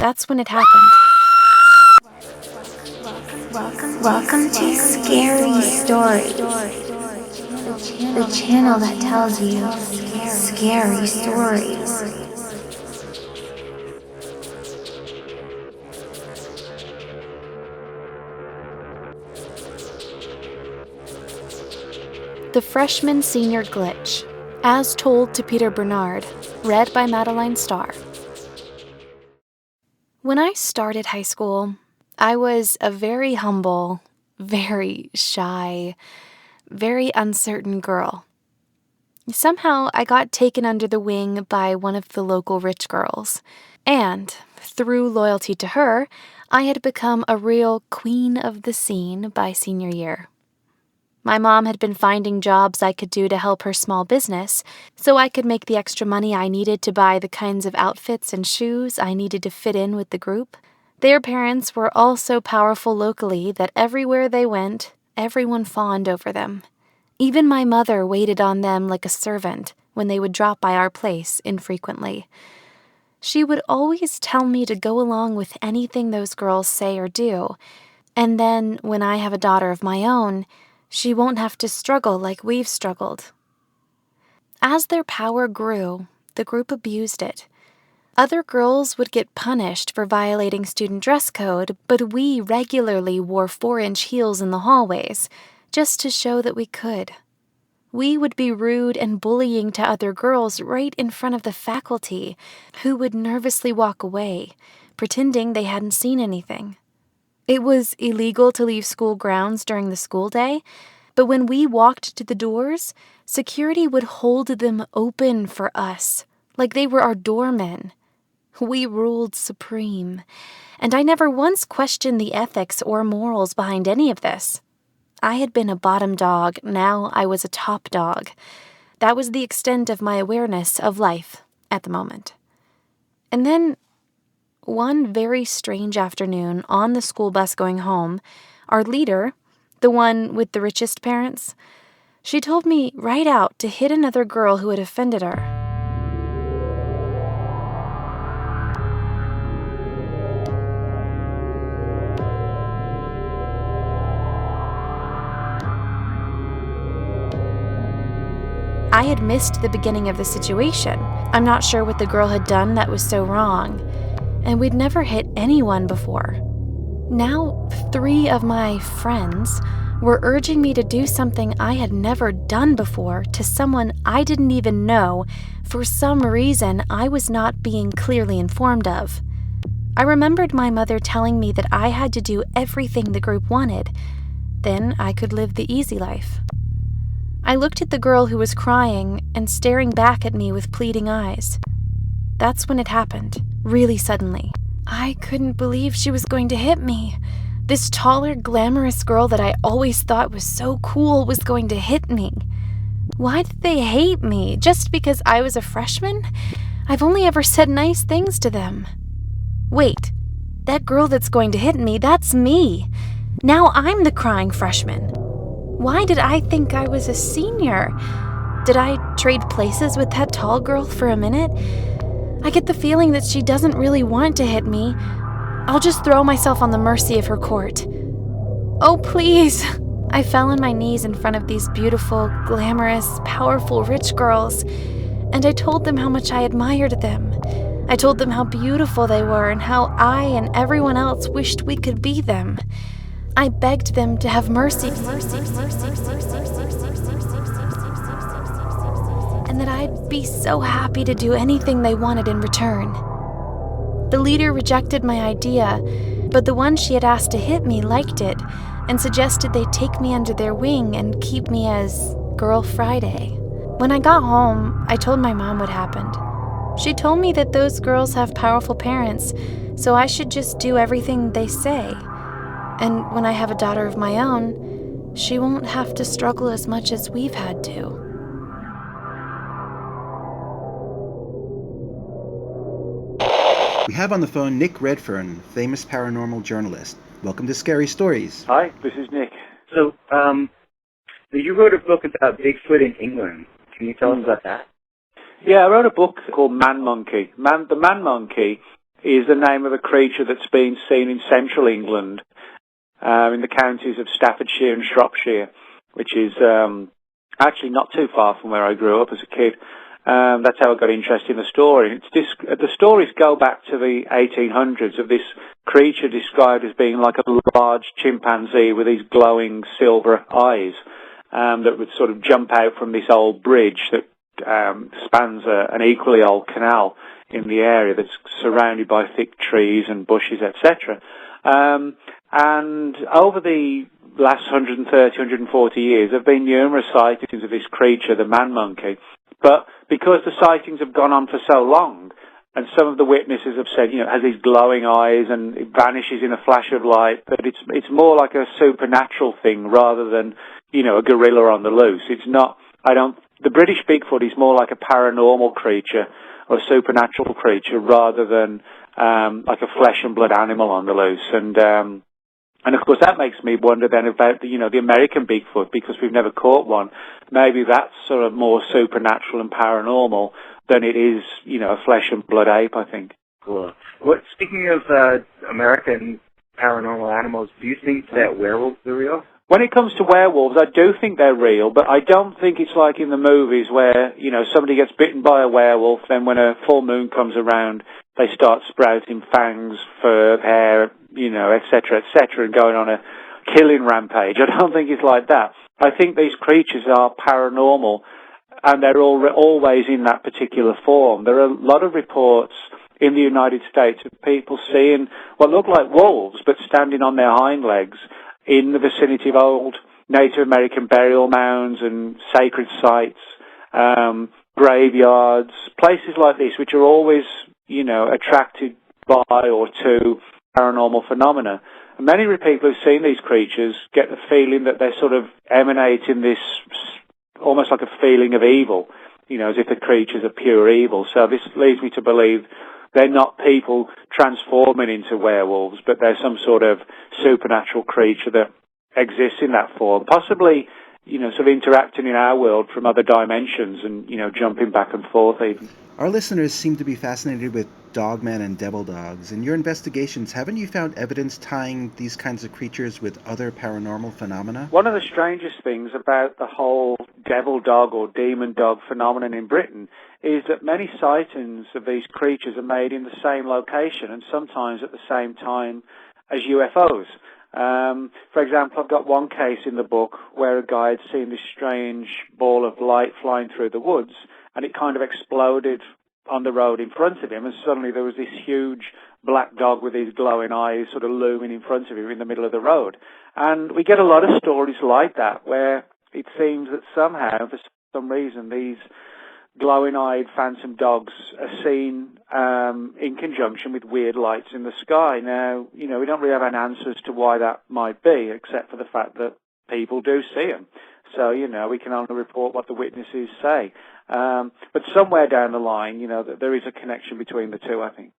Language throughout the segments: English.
That's when it happened. Welcome to Scary Stories, the channel that tells you scary stories. The Freshman-Senior Glitch, as told to Peter Bernard, read by Madeline Starr. When I started high school, I was a very humble, very shy, very uncertain girl. Somehow, I got taken under the wing by one of the local rich girls, and through loyalty to her, I had become a real queen of the scene by senior year. My mom had been finding jobs I could do to help her small business, so I could make the extra money I needed to buy the kinds of outfits and shoes I needed to fit in with the group. Their parents were all so powerful locally that everywhere they went, everyone fawned over them. Even my mother waited on them like a servant when they would drop by our place infrequently. She would always tell me to go along with anything those girls say or do, and then, when I have a daughter of my own, she won't have to struggle like we've struggled. As their power grew, the group abused it. Other girls would get punished for violating student dress code, but we regularly wore 4-inch heels in the hallways, just to show that we could. We would be rude and bullying to other girls right in front of the faculty, who would nervously walk away, pretending they hadn't seen anything. It was illegal to leave school grounds during the school day, but when we walked to the doors, security would hold them open for us, like they were our doormen. We ruled supreme, and I never once questioned the ethics or morals behind any of this. I had been a bottom dog, now I was a top dog. That was the extent of my awareness of life at the moment. And then, one very strange afternoon on the school bus going home, our leader, the one with the richest parents, she told me right out to hit another girl who had offended her. I had missed the beginning of the situation. I'm not sure what the girl had done that was so wrong, and we'd never hit anyone before. Now, 3 of my friends were urging me to do something I had never done before to someone I didn't even know for some reason I was not being clearly informed of. I remembered my mother telling me that I had to do everything the group wanted, then I could live the easy life. I looked at the girl who was crying and staring back at me with pleading eyes. That's when it happened, really suddenly. I couldn't believe she was going to hit me. This taller, glamorous girl that I always thought was so cool was going to hit me. Why did they hate me? Just because I was a freshman? I've only ever said nice things to them. Wait, that girl that's going to hit me, that's me. Now I'm the crying freshman. Why did I think I was a senior? Did I trade places with that tall girl for a minute? I get the feeling that she doesn't really want to hit me. I'll just throw myself on the mercy of her court. Oh, please! I fell on my knees in front of these beautiful, glamorous, powerful, rich girls, and I told them how much I admired them. I told them how beautiful they were and how I and everyone else wished we could be them. I begged them to have mercy, and that I'd be so happy to do anything they wanted in return. The leader rejected my idea, but the one she had asked to hit me liked it and suggested they take me under their wing and keep me as Girl Friday. When I got home, I told my mom what happened. She told me that those girls have powerful parents, so I should just do everything they say. And when I have a daughter of my own, she won't have to struggle as much as we've had to. We have on the phone Nick Redfern, famous paranormal journalist. Welcome to Scary Stories. Hi, this is Nick. So, you wrote a book about Bigfoot in England. Can you tell us about that? Yeah, I wrote a book called Man Monkey. The Man Monkey is the name of a creature that's been seen in central England, in the counties of Staffordshire and Shropshire, which is actually not too far from where I grew up as a kid. That's how I got interested in the story. The stories go back to the 1800s of this creature described as being like a large chimpanzee with these glowing silver eyes that would sort of jump out from this old bridge that spans an equally old canal in the area that's surrounded by thick trees and bushes, etc. And over the last 130, 140 years, there have been numerous sightings of this creature, the man monkey. But because the sightings have gone on for so long, and some of the witnesses have said, it has these glowing eyes and it vanishes in a flash of light, that it's more like a supernatural thing rather than, a gorilla on the loose. It's not, the British Bigfoot is more like a paranormal creature or a supernatural creature rather than like a flesh and blood animal on the loose. And of course that makes me wonder then about the American Bigfoot, because we've never caught one. Maybe that's sort of more supernatural and paranormal than it is, a flesh and blood ape, I think. Cool. Speaking of American paranormal animals, do you think that werewolves are real? When it comes to werewolves, I do think they're real, but I don't think it's like in the movies where, somebody gets bitten by a werewolf, then when a full moon comes around, they start sprouting fangs, fur, hair, etc., and going on a killing rampage. I don't think it's like that. I think these creatures are paranormal, and they're always in that particular form. There are a lot of reports in the United States of people seeing what look like wolves, but standing on their hind legs in the vicinity of old Native American burial mounds and sacred sites, graveyards, places like this, which are always, attracted by or to paranormal phenomena. And many people who've seen these creatures get the feeling that they're sort of emanating this, almost like a feeling of evil, as if the creatures are pure evil. So this leads me to believe they're not people transforming into werewolves, but they're some sort of supernatural creature that exists in that form, possibly, sort of interacting in our world from other dimensions and, jumping back and forth even. Our listeners seem to be fascinated with dogmen and devil dogs. In your investigations, haven't you found evidence tying these kinds of creatures with other paranormal phenomena? One of the strangest things about the whole devil dog or demon dog phenomenon in Britain is that many sightings of these creatures are made in the same location and sometimes at the same time as UFOs. For example, I've got one case in the book where a guy had seen this strange ball of light flying through the woods, and it kind of exploded on the road in front of him, and suddenly there was this huge black dog with these glowing eyes sort of looming in front of him in the middle of the road. And we get a lot of stories like that where it seems that somehow, for some reason, these glowing-eyed phantom dogs are seen in conjunction with weird lights in the sky. Now, we don't really have any answers to why that might be, except for the fact that people do see them. So, we can only report what the witnesses say. But somewhere down the line, there is a connection between the two, I think.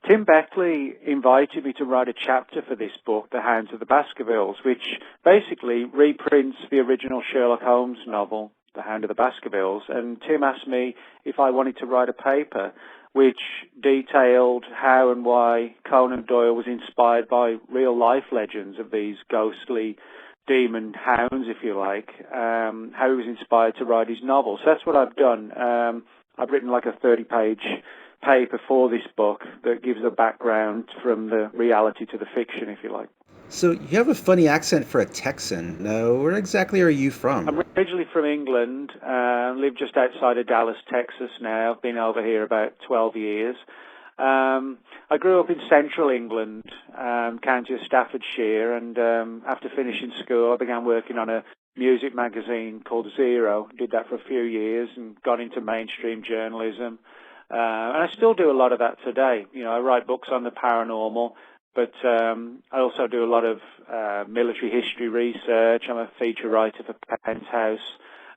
Tim Beckley invited me to write a chapter for this book, The Hounds of the Baskervilles, which basically reprints the original Sherlock Holmes novel, The Hound of the Baskervilles, and Tim asked me if I wanted to write a paper which detailed how and why Conan Doyle was inspired by real-life legends of these ghostly demon hounds, if you like, how he was inspired to write his novel. So that's what I've done. I've written like a 30-page paper for this book that gives a background from the reality to the fiction, if you like. So you have a funny accent for a Texan. Where exactly are you from? I'm originally from England. Live just outside of Dallas, Texas now. I've been over here about 12 years. I grew up in central England, county of Staffordshire, and after finishing school I began working on a music magazine called Zero. Did that for a few years and got into mainstream journalism. And I still do a lot of that today. I write books on the paranormal, but I also do a lot of military history research. I'm a feature writer for Penthouse.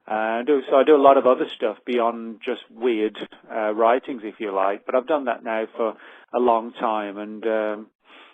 So I do a lot of other stuff beyond just weird writings, if you like. But I've done that now for a long time, and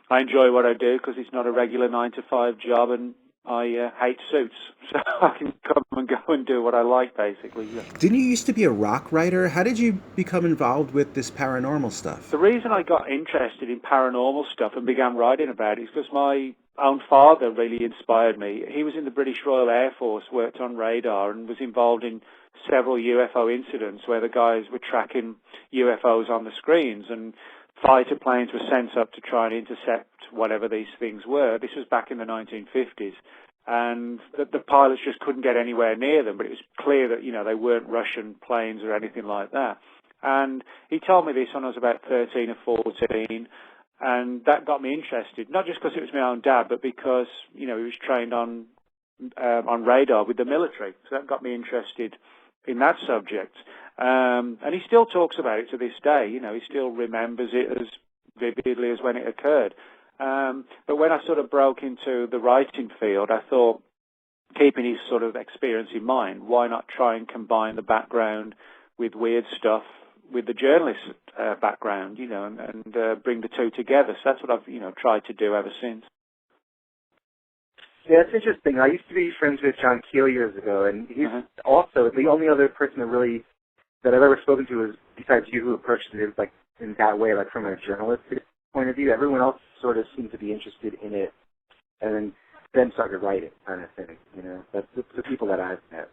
I enjoy what I do because it's not a regular 9-to-5 job, and I hate suits, so I can come and go and do what I like, basically. Yeah. Didn't you used to be a rock writer? How did you become involved with this paranormal stuff? The reason I got interested in paranormal stuff and began writing about it is because my own father really inspired me. He was in the British Royal Air Force, worked on radar, and was involved in several UFO incidents where the guys were tracking UFOs on the screens, and fighter planes were sent up to try and intercept whatever these things were. This was back in the 1950s. And the pilots just couldn't get anywhere near them, but it was clear that, they weren't Russian planes or anything like that. And he told me this when I was about 13 or 14, and that got me interested, not just because it was my own dad, but because, he was trained on radar with the military. So that got me interested in that subject. And he still talks about it to this day. He still remembers it as vividly as when it occurred. But when I sort of broke into the writing field, I thought, keeping his sort of experience in mind, why not try and combine the background with weird stuff with the journalist background, and bring the two together. So that's what I've, tried to do ever since. Yeah, it's interesting. I used to be friends with John Keel years ago, and he's also the only other person that I've ever spoken to is, besides you, who approached it like in that way, like from a journalistic point of view. Everyone else sort of seemed to be interested in it, and then started writing, kind of thing. That's the people that I've met.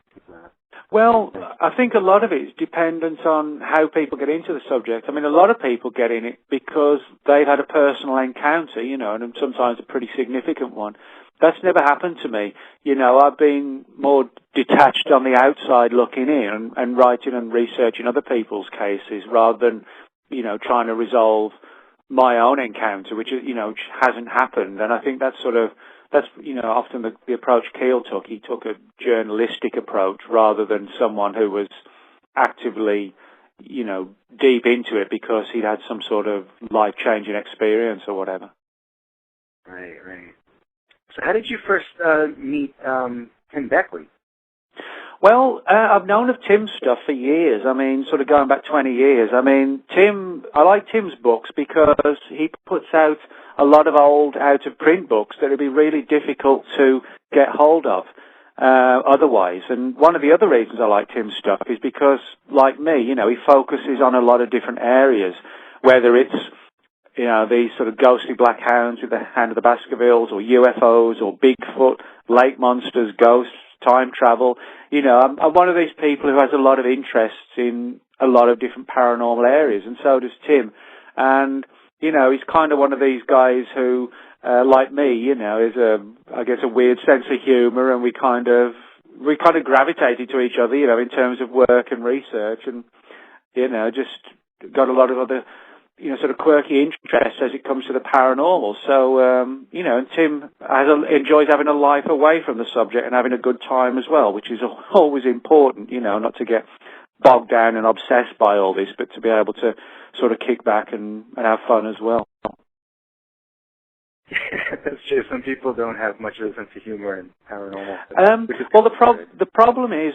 Well, I think a lot of it is dependent on how people get into the subject. I mean, a lot of people get in it because they've had a personal encounter, and sometimes a pretty significant one. That's never happened to me. I've been more detached on the outside looking in and writing and researching other people's cases rather than, trying to resolve my own encounter, which hasn't happened. And I think that's often the approach Keel took. He took a journalistic approach rather than someone who was actively, deep into it because he'd had some sort of life-changing experience or whatever. Right. So how did you first meet Tim Beckley? Well, I've known of Tim's stuff for years. I mean, sort of going back 20 years. I mean, I like Tim's books because he puts out a lot of old out-of-print books that would be really difficult to get hold of otherwise. And one of the other reasons I like Tim's stuff is because, like me, he focuses on a lot of different areas, whether it's these sort of ghostly black hounds with the Hand of the Baskervilles, or UFOs, or Bigfoot, lake monsters, ghosts, time travel. I'm one of these people who has a lot of interests in a lot of different paranormal areas, and so does Tim. And, he's kind of one of these guys who, like me, is I guess a weird sense of humor, and we kind of gravitated to each other, in terms of work and research, and, just got a lot of other sort of quirky interests as it comes to the paranormal. So, and Tim enjoys having a life away from the subject and having a good time as well, which is always important, not to get bogged down and obsessed by all this, but to be able to sort of kick back and have fun as well. That's true. Some people don't have much of a sense of humor in paranormal. Well, the problem is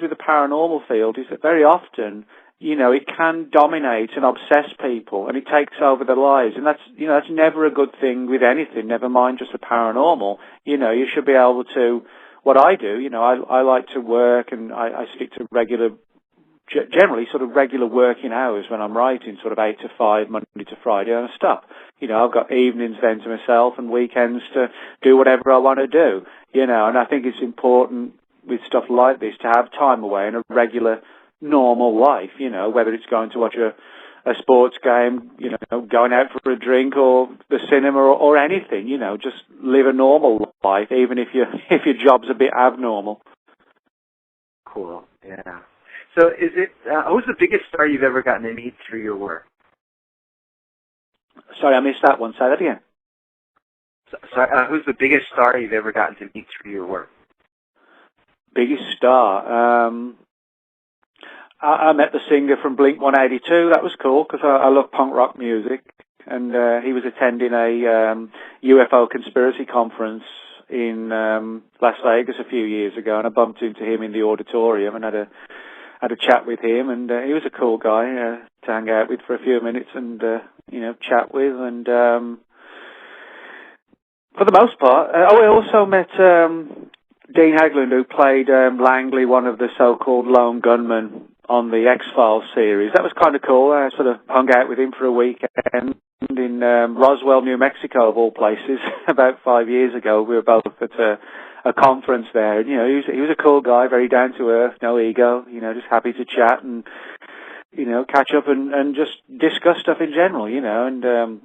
with the paranormal field is that very often, it can dominate and obsess people, and it takes over their lives, and that's never a good thing with anything. Never mind just the paranormal. You should be able to. What I do, I like to work, and I stick to generally sort of regular working hours when I'm writing, sort of 8 to 5, Monday to Friday, and I stop. I've got evenings then to myself and weekends to do whatever I want to do. And I think it's important with stuff like this to have time away and a regular, normal life, whether it's going to watch a sports game, going out for a drink or the cinema or anything, just live a normal life, even if your job's a bit abnormal. Cool, yeah. So who's the biggest star you've ever gotten to meet through your work? Sorry, I missed that one. Say that again. Who's the biggest star you've ever gotten to meet through your work? Biggest star? I met the singer from Blink-182. That was cool because I love punk rock music, and he was attending a UFO conspiracy conference in Las Vegas a few years ago, and I bumped into him in the auditorium and had a chat with him, and he was a cool guy to hang out with for a few minutes and chat with, and For the most part. I also met Dean Haglund, who played Langley, one of the so-called lone gunmen on the X-Files series. That was kind of cool. I sort of hung out with him for a weekend in Roswell, New Mexico, of all places, about 5 years ago. We were both at a conference there. And, he was a cool guy, very down to earth, no ego, just happy to chat and, catch up and just discuss stuff in general, and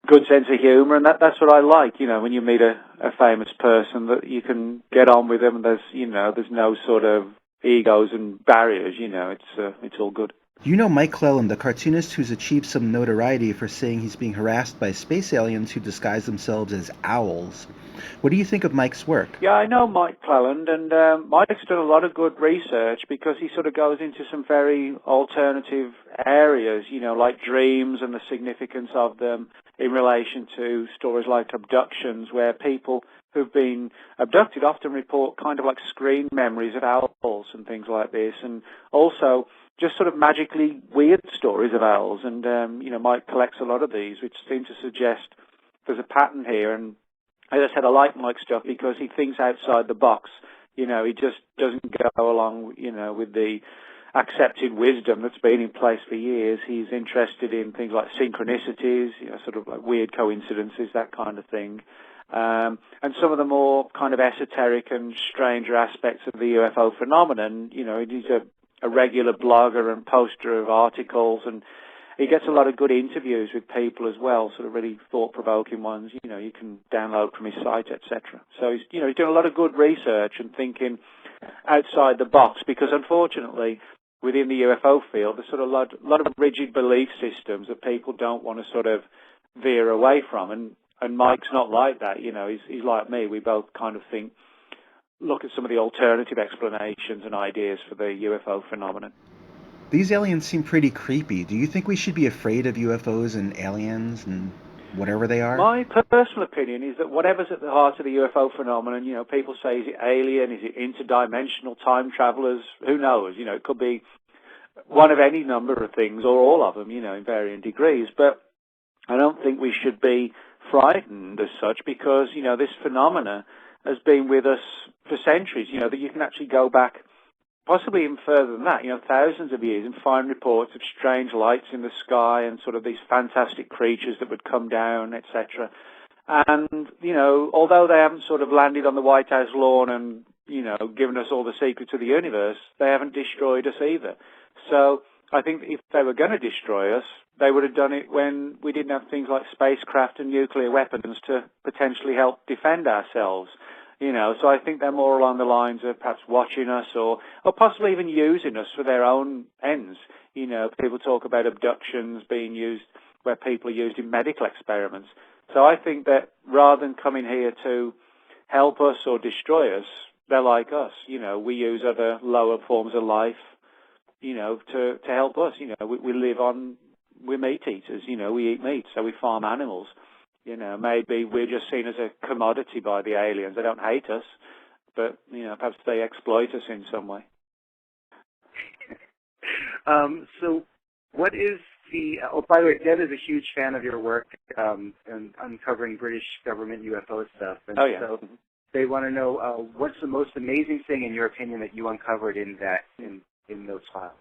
good sense of humour, and that's what I like, when you meet a famous person, that you can get on with them, and there's no sort of egos and barriers, it's all good. You know Mike Clelland, the cartoonist who's achieved some notoriety for saying he's being harassed by space aliens who disguise themselves as owls. What do you think of Mike's work? Yeah, I know Mike Clelland, and Mike's done a lot of good research because he sort of goes into some very alternative areas, like dreams and the significance of them in relation to stories like abductions, where people who've been abducted often report kind of like screen memories of owls and things like this, and also just sort of magically weird stories of owls. And, Mike collects a lot of these, which seem to suggest there's a pattern here. And as I said, I like Mike's stuff because he thinks outside the box. He just doesn't go along, with the accepted wisdom that's been in place for years. He's interested in things like synchronicities, sort of like weird coincidences, that kind of thing. And some of the more kind of esoteric and stranger aspects of the UFO phenomenon. He's a regular blogger and poster of articles, and he gets a lot of good interviews with people as well, sort of really thought-provoking ones, you can download from his site, etc. So he's doing a lot of good research and thinking outside the box, because unfortunately, within the UFO field, there's sort of a lot of rigid belief systems that people don't want to sort of veer away from, and Mike's not like that, he's like me. We both kind of look at some of the alternative explanations and ideas for the UFO phenomenon. These aliens seem pretty creepy. Do you think we should be afraid of UFOs and aliens and whatever they are? My personal opinion is that whatever's at the heart of the UFO phenomenon, people say, is it alien, is it interdimensional time travelers, who knows, it could be one of any number of things, or all of them, in varying degrees. But I don't think we should be frightened as such, because, this phenomena has been with us for centuries, that you can actually go back possibly even further than that, thousands of years, and find reports of strange lights in the sky and sort of these fantastic creatures that would come down, etc. And, although they haven't sort of landed on the White House lawn and, given us all the secrets of the universe, they haven't destroyed us either. So I think if they were going to destroy us, they would have done it when we didn't have things like spacecraft and nuclear weapons to potentially help defend ourselves. So I think they're more along the lines of perhaps watching us or possibly even using us for their own ends. People talk about abductions being used where people are used in medical experiments. So I think that rather than coming here to help us or destroy us, they're like us. We use other lower forms of life, to help us. We live on, we're meat eaters, we eat meat, so we farm animals. Maybe we're just seen as a commodity by the aliens. They don't hate us, but, perhaps they exploit us in some way. So what is by the way, Deb is a huge fan of your work and uncovering British government UFO stuff. And oh, yeah. So they want to know what's the most amazing thing, in your opinion, that you uncovered in those files?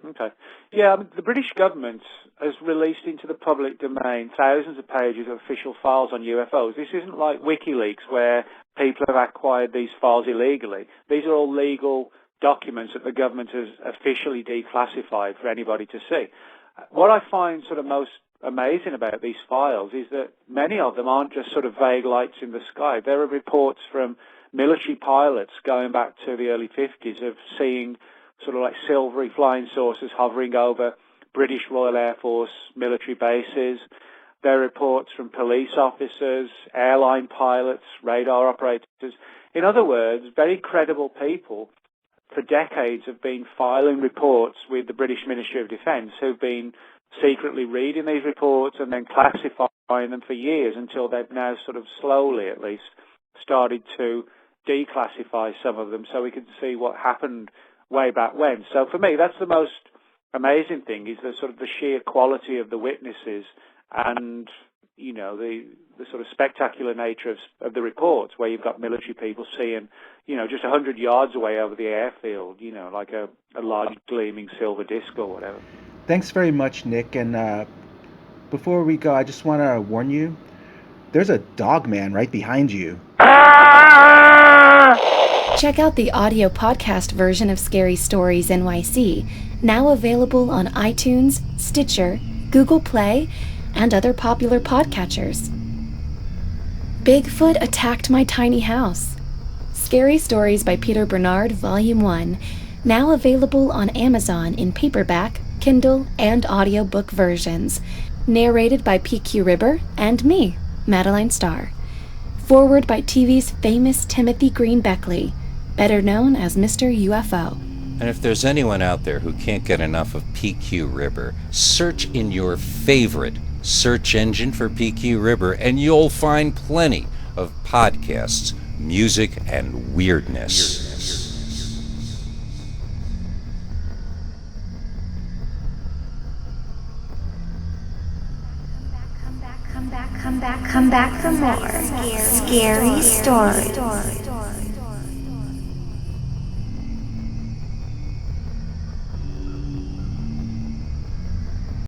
Okay. Yeah, the British government has released into the public domain thousands of pages of official files on UFOs. This isn't like WikiLeaks, where people have acquired these files illegally. These are all legal documents that the government has officially declassified for anybody to see. What I find sort of most amazing about these files is that many of them aren't just sort of vague lights in the sky. There are reports from military pilots going back to the early 50s of seeing sort of like silvery flying saucers hovering over British Royal Air Force military bases. There are reports from police officers, airline pilots, radar operators. In other words, very credible people for decades have been filing reports with the British Ministry of Defence, who've been secretly reading these reports and then classifying them for years, until they've now sort of slowly, at least, started to declassify some of them so we can see what happened way back when. So for me, that's the most amazing thing, is the sort of the sheer quality of the witnesses and the sort of spectacular nature of the reports, where you've got military people seeing, just 100 yards away over the airfield, like a large gleaming silver disc or whatever. Thanks very much, Nick. And before we go, I just want to warn you, there's a dog man right behind you. Check out the audio podcast version of Scary Stories NYC, now available on iTunes, Stitcher, Google Play, and other popular podcatchers. Bigfoot Attacked My Tiny House. Scary Stories by Peter Bernard, Volume 1, now available on Amazon in paperback, Kindle, and audiobook versions. Narrated by PQ Ribber and me, Madeline Starr. Forward by TV's famous Timothy Green Beckley, better known as Mr. UFO. And if there's anyone out there who can't get enough of PQ Ribber, search in your favorite search engine for PQ Ribber, and you'll find plenty of podcasts, music, and weirdness. Come back for more scary stories.